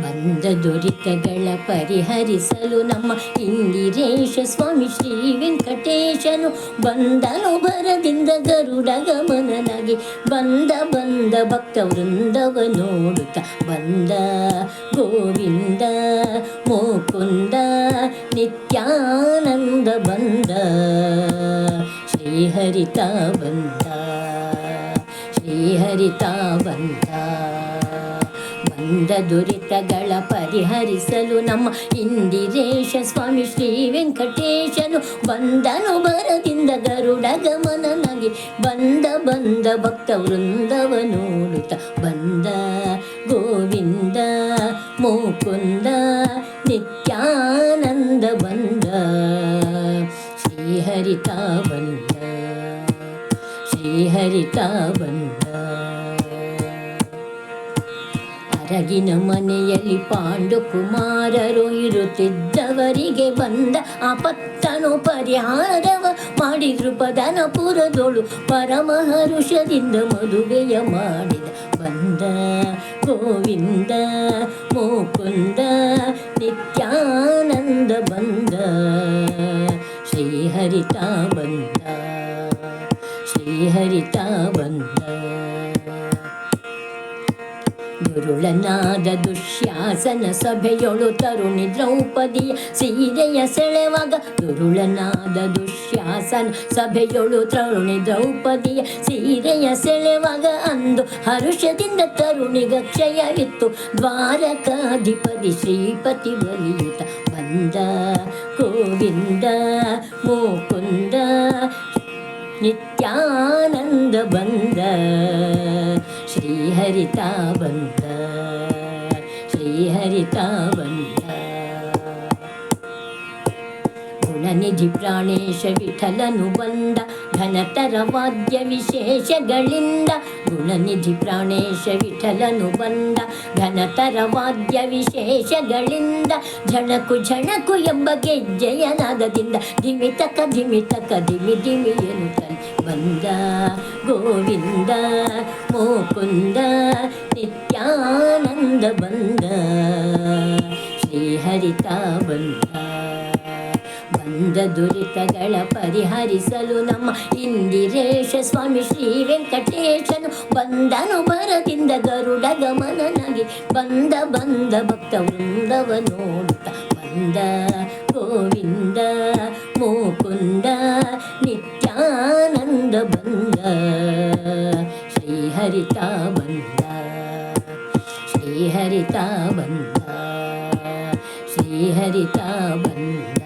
ಬಂದ ದುರಿತಗಳ ಪರಿಹರಿಸಲು ನಮ್ಮ ಇಂದಿರೇಶ ಸ್ವಾಮಿ ಶ್ರೀ ವೆಂಕಟೇಶನು ಬಂದನು ಭರದಿಂದ ಗರುಡ ಗಮನನಾಗಿ. ಬಂದ ಭಕ್ತ ವೃಂದವ ನೋಡುತ್ತ ಬಂದ ಗೋವಿಂದ ಮುಕುಂದ ನಿತ್ಯಾನಂದ ಬಂದ. ಶ್ರೀಹರಿತ ಬಂದ ಶ್ರೀಹರಿತ ಬಂದ. ಬಂದ ದುರಿತಗಳ ಪರಿಹರಿಸಲು ನಮ್ಮ ಇಂದಿರೇಶ ಸ್ವಾಮಿ ಶ್ರೀ ವೆಂಕಟೇಶನು ಬಂದನು ಭರದಿಂದ ಗರುಡ ಗಮನನಾಗಿ. ಬಂದ ಭಕ್ತ ವೃಂದವ ನೋಡುತ್ತ ಬಂದ ಗೋವಿಂದ ಮುಕುಂದ ನಿತ್ಯಾನಂದ ಬಂದ. ಶ್ರೀಹರಿತ ಬಂದ ಶ್ರೀಹರಿತ ಬಂದ. ಅರಗಿನ ಮನೆಯಲ್ಲಿ ಪಾಂಡುಕುಮಾರರು ಇರುತ್ತಿದ್ದವರಿಗೆ ಬಂದ ಆಪತ್ತನು ಪರಿಹಾರವ ಮಾಡಿದ್ರು ಪದನಪುರದೊಳು ಪರಮಹರುಷದಿಂದ ಮದುವೆಯ ಮಾಡಿದ. ಬಂದ ಗೋವಿಂದ ಮುಕುಂದ ನಿತ್ಯಾನಂದ ಬಂದ. ಶ್ರೀಹರಿತ ಬಂದ ಶ್ರೀಹರಿತ ಬಂದ. ದುರುಳನಾದ ದುಶ್ಯಾಸನ ಸಭೆಯೊಳು ತರುಣಿ ದ್ರೌಪದಿಯ ಸೀರೆಯ ಸೆಳೆವಾಗ. ದುರುಳನಾದ ದುಶ್ಯಾಸನ ಸಭೆಯೊಳು ತರುಣಿ ದ್ರೌಪದಿಯ ಸೀರೆಯ ಸೆಳೆವಾಗ. ಅಂದು ಹರುಷದಿಂದ ತರುಣಿಗ ಕ್ಷಯವಿತ್ತು ದ್ವಾರಕಾಧಿಪತಿ ಶ್ರೀಪತಿ ಒಲಿಯುತ್ತ ಬಂದ ಗೋವಿಂದ ಮುಕುಂದ ನಿತ್ಯಾನಂದ ಬಂದ. ಶ್ರೀಹರಿತ ಬಂದ ಶ್ರೀಹರಿತ ಬಂದ. ಗುಣನಿಧಿ ಪ್ರಾಣೇಶ ವಿಠಲನು ಬಂದ ಘನತರ ವಾದ್ಯ ವಿಶೇಷಗಳಿಂದ. ಗುಣನಿಧಿ ಪ್ರಾಣೇಶ ವಿಠಲನು ಬಂದ ಘನತರ ವಾದ್ಯ ವಿಶೇಷಗಳಿಂದ. ಝಣಕು ಝಣಕು ಎಂಬ ಗೆಜ್ಜೆಯ ನಾದದಿಂದ ಧಿಮಿತಕ ಧಿಮಿತಕ ಧಿಮಿ ಧಿಮಿ ಎನ್ನುತ್ತಲೇ ಬಂದ ಗೋವಿಂದ ಮುಕುಂದ ನಿತ್ಯಾನಂದ ಬಂದ. ಶ್ರೀಹರಿತ ಬಂದ. ಬಂದ ದುರಿತಗಳ ಪರಿಹರಿಸಲು ನಮ್ಮ ಇಂದಿರೇಶ ಸ್ವಾಮಿ ಶ್ರೀ ವೆಂಕಟೇಶನು ಬಂದನು ಭರದಿಂದ ಗರುಡ ಗಮನನಾಗಿ. ಬಂದ ಭಕ್ತ ವೃಂದವ ನೋಡುತ್ತ ಬಂದ ಗೋವಿಂದ ಮುಕುಂದ ನಿತ್ಯಾನಂದ ಬಂದ. ಶ್ರೀಹರಿತ ಬಂದ ಶ್ರೀಹರಿತ ಬಂದ ಶ್ರೀಹರಿತ ಬಂದ.